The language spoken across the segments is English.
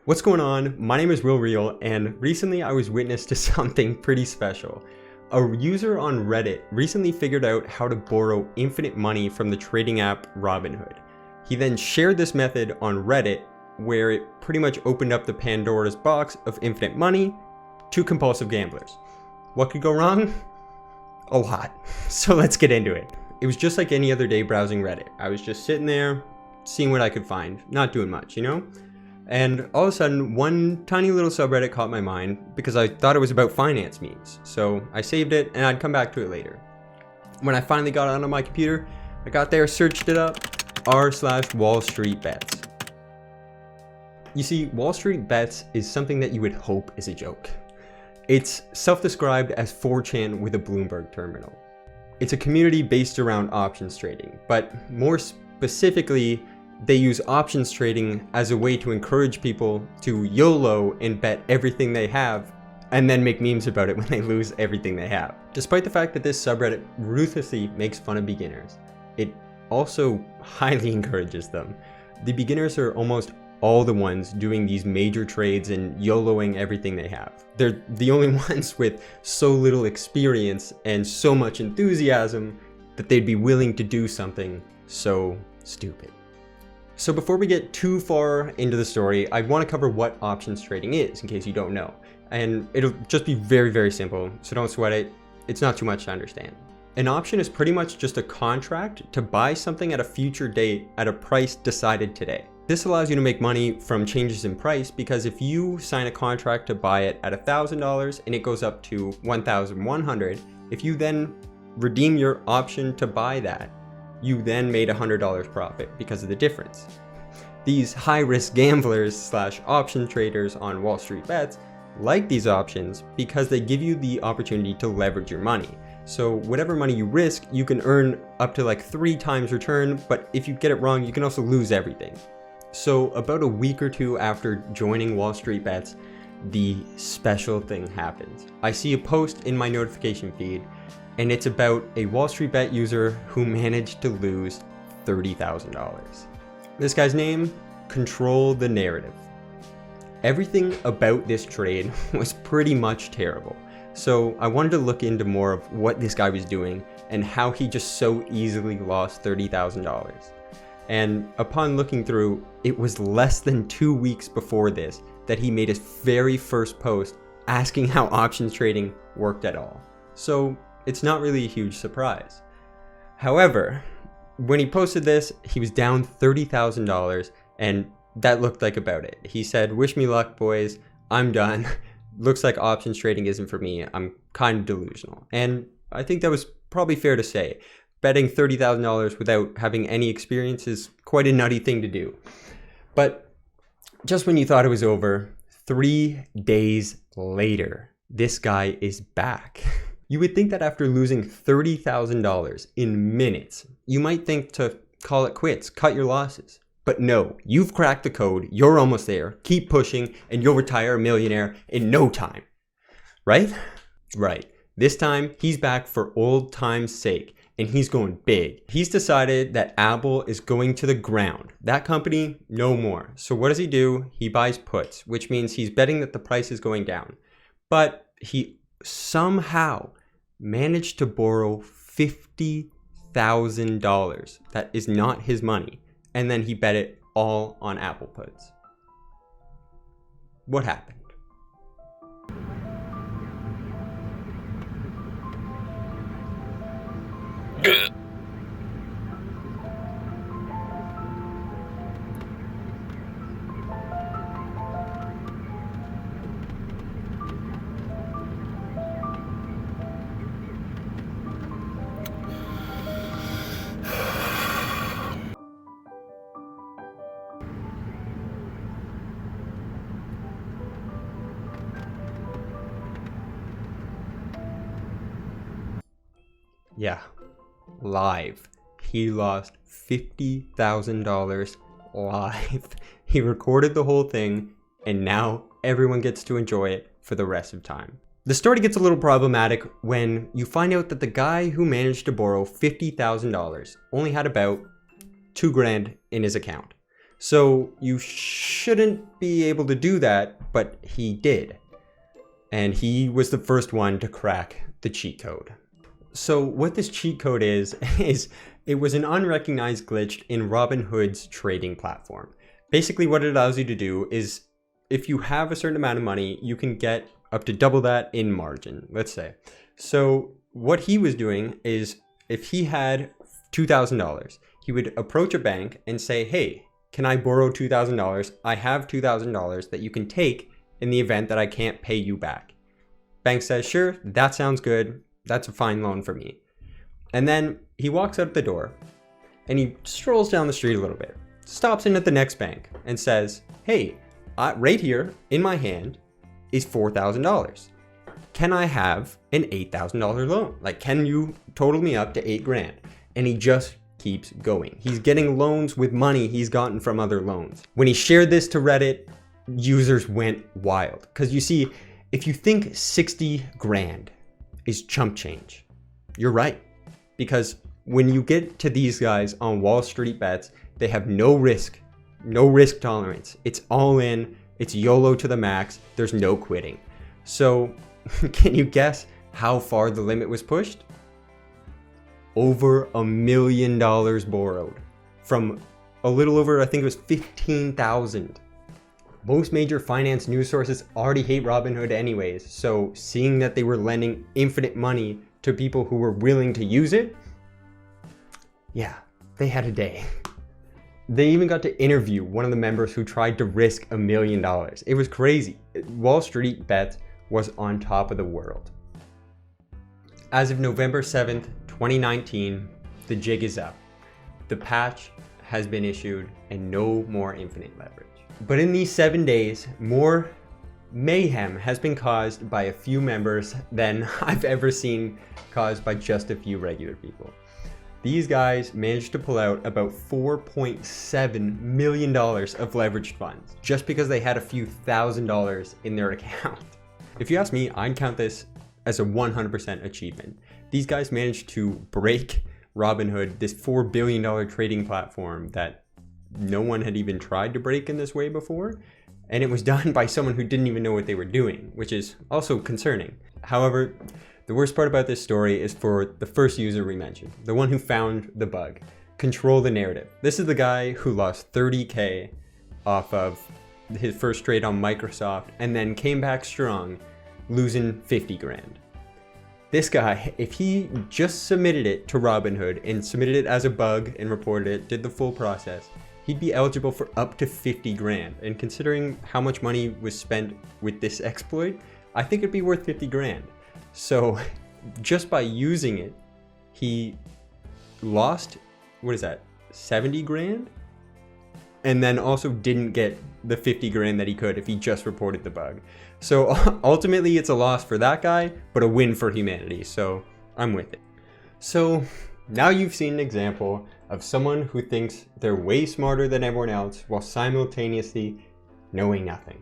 What's going on? My name is Reil, and recently I was witness to something pretty special. A user on Reddit recently figured out how to borrow infinite money from the trading app Robinhood. He then shared this method on Reddit, where it pretty much opened up the Pandora's box of infinite money to compulsive gamblers. What could go wrong? A lot. So let's get into it. It was just like any other day browsing Reddit. I was just sitting there, seeing what I could find, not doing much, And all of a sudden, one tiny little subreddit caught my mind because I thought it was about finance memes. So I saved it and I'd come back to it later. When I finally got it onto my computer, I got there, searched it up, r/WallStreetBets. You see, WallStreetBets is something that you would hope is a joke. It's self-described as 4chan with a Bloomberg terminal. It's a community based around options trading, but more specifically, they use options trading as a way to encourage people to YOLO and bet everything they have and then make memes about it when they lose everything they have. Despite the fact that this subreddit ruthlessly makes fun of beginners, it also highly encourages them. The beginners are almost all the ones doing these major trades and YOLOing everything they have. They're the only ones with so little experience and so much enthusiasm that they'd be willing to do something so stupid. So before we get too far into the story, I want to cover what options trading is in case you don't know. And it'll just be very, very simple, so don't sweat it. It's not too much to understand. An option is pretty much just a contract to buy something at a future date at a price decided today. This allows you to make money from changes in price because if you sign a contract to buy it at $1,000 and it goes up to $1,100, if you then redeem your option to buy that, you then made $100 profit because of the difference. These high-risk gamblers / option traders on WallStreetBets like these options because they give you the opportunity to leverage your money. So whatever money you risk, you can earn up to like 3 times return, but if you get it wrong, you can also lose everything. So about a week or two after joining WallStreetBets, the special thing happens. I see a post in my notification feed and it's about a WallStreetBet user who managed to lose $30,000. This guy's name, ControlTheNarrative. Everything about this trade was pretty much terrible. So I wanted to look into more of what this guy was doing and how he just so easily lost $30,000. And upon looking through, it was less than 2 weeks before this that he made his very first post asking how options trading worked at all. So it's not really a huge surprise. However, when he posted this, he was down $30,000 and that looked like about it. He said, "Wish me luck, boys. I'm done. Looks like options trading isn't for me. I'm kind of delusional." And I think that was probably fair to say. Betting $30,000 without having any experience is quite a nutty thing to do. But just when you thought it was over, 3 days later, this guy is back. You would think that after losing $30,000 in minutes, you might think to call it quits, cut your losses. But no, you've cracked the code, you're almost there, keep pushing, and you'll retire a millionaire in no time. Right? Right. This time, he's back for old time's sake, and he's going big. He's decided that Apple is going to the ground. That company, no more. So what does he do? He buys puts, which means he's betting that the price is going down. But he somehow managed to borrow $50,000. That is not his money. And then he bet it all on Apple puts. What happened? Yeah, live. He lost $50,000 live. He recorded the whole thing, and now everyone gets to enjoy it for the rest of time. The story gets a little problematic when you find out that the guy who managed to borrow $50,000 only had about $2,000 in his account. So you shouldn't be able to do that, but he did. And he was the first one to crack the cheat code. So what this cheat code is it was an unrecognized glitch in Robinhood's trading platform. Basically what it allows you to do is if you have a certain amount of money, you can get up to double that in margin, let's say. So what he was doing is if he had $2,000, he would approach a bank and say, hey, can I borrow $2,000? I have $2,000 that you can take in the event that I can't pay you back. Bank says, sure, that sounds good. That's a fine loan for me. And then he walks out the door and he strolls down the street a little bit, stops in at the next bank and says, hey, right here in my hand is $4,000. Can I have an $8,000 loan? Like, can you total me up to $8,000? And he just keeps going. He's getting loans with money he's gotten from other loans. When he shared this to Reddit, users went wild. Because you see, if you think 60 grand is chump change, you're right. Because when you get to these guys on WallStreetBets, they have no risk tolerance. It's all in, it's YOLO to the max, there's no quitting. So can you guess how far the limit was pushed? Over $1 million borrowed from a little over, I think it was 15,000. Most major finance news sources already hate Robinhood anyways, so seeing that they were lending infinite money to people who were willing to use it, yeah, they had a day. They even got to interview one of the members who tried to risk $1 million. It was crazy. WallStreetBets was on top of the world. As of November 7th, 2019, the jig is up. The patch has been issued and no more infinite leverage. But in these 7 days, more mayhem has been caused by a few members than I've ever seen caused by just a few regular people. These guys managed to pull out about $4.7 million of leveraged funds just because they had a few $1,000s in their account. If you ask me, I'd count this as a 100% achievement. These guys managed to break Robinhood, this $4 billion trading platform that no one had even tried to break in this way before. And it was done by someone who didn't even know what they were doing, which is also concerning. However, the worst part about this story is for the first user we mentioned, the one who found the bug, ControlTheNarrative. This is the guy who lost 30K off of his first trade on Microsoft and then came back strong, losing 50 grand. This guy, if he just submitted it to Robinhood and submitted it as a bug and reported it, did the full process, he'd be eligible for up to 50 grand. And considering how much money was spent with this exploit, I think it'd be worth 50 grand. So just by using it, he lost, 70 grand? And then also didn't get the 50 grand that he could if he just reported the bug. So ultimately it's a loss for that guy, but a win for humanity. So I'm with it. So now you've seen an example of someone who thinks they're way smarter than everyone else while simultaneously knowing nothing.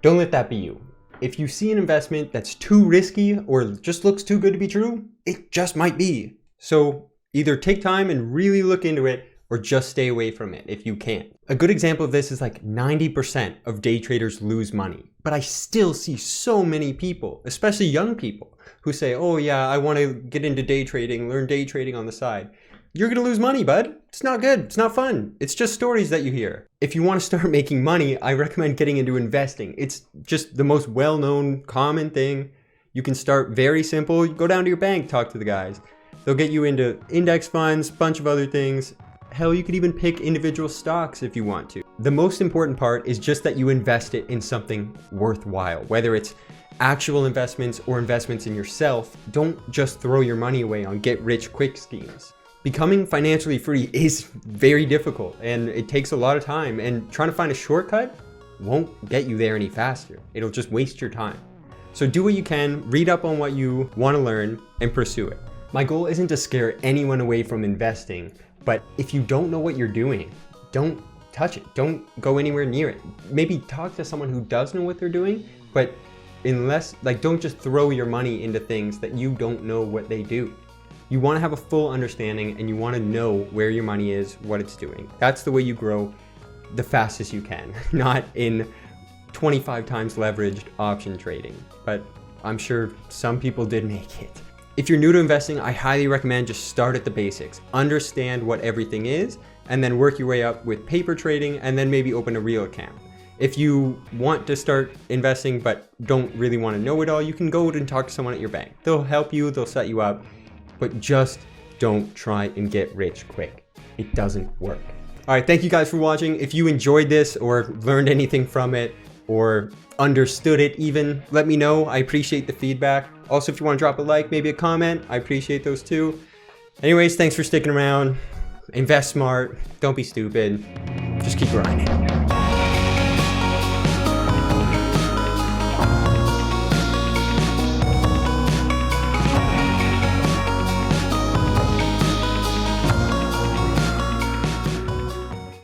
Don't let that be you. If you see an investment that's too risky or just looks too good to be true, it just might be. So either take time and really look into it or just stay away from it if you can. A good example of this is like 90% of day traders lose money. But I still see so many people, especially young people, who say, oh yeah, I want to get into day trading, learn day trading on the side. You're gonna lose money, bud. It's not good, it's not fun. It's just stories that you hear. If you want to start making money, I recommend getting into investing. It's just the most well-known, common thing. You can start very simple. Go down to your bank, talk to the guys. They'll get you into index funds, bunch of other things. Hell, you could even pick individual stocks if you want to. The most important part is just that you invest it in something worthwhile, whether it's actual investments or investments in yourself. Don't just throw your money away on get-rich-quick schemes. Becoming financially free is very difficult and it takes a lot of time, and trying to find a shortcut won't get you there any faster. It'll just waste your time. So do what you can, read up on what you want to learn, and pursue it. My goal isn't to scare anyone away from investing, but if you don't know what you're doing, don't touch it. Don't go anywhere near it. Maybe talk to someone who does know what they're doing, but don't just throw your money into things that you don't know what they do. You want to have a full understanding and you want to know where your money is, what it's doing. That's the way you grow the fastest you can, not in 25 times leveraged option trading. But I'm sure some people did make it. If you're new to investing, I highly recommend just start at the basics. Understand what everything is, and then work your way up with paper trading, and then maybe open a Reil account. If you want to start investing but don't really want to know it all, you can go and talk to someone at your bank. They'll help you, they'll set you up, but just don't try and get rich quick. It doesn't work. All right, thank you guys for watching. If you enjoyed this or learned anything from it or understood it even, let me know. I appreciate the feedback. Also, if you want to drop a like, maybe a comment, I appreciate those too. Anyways, thanks for sticking around. Invest smart. Don't be stupid. Just keep grinding.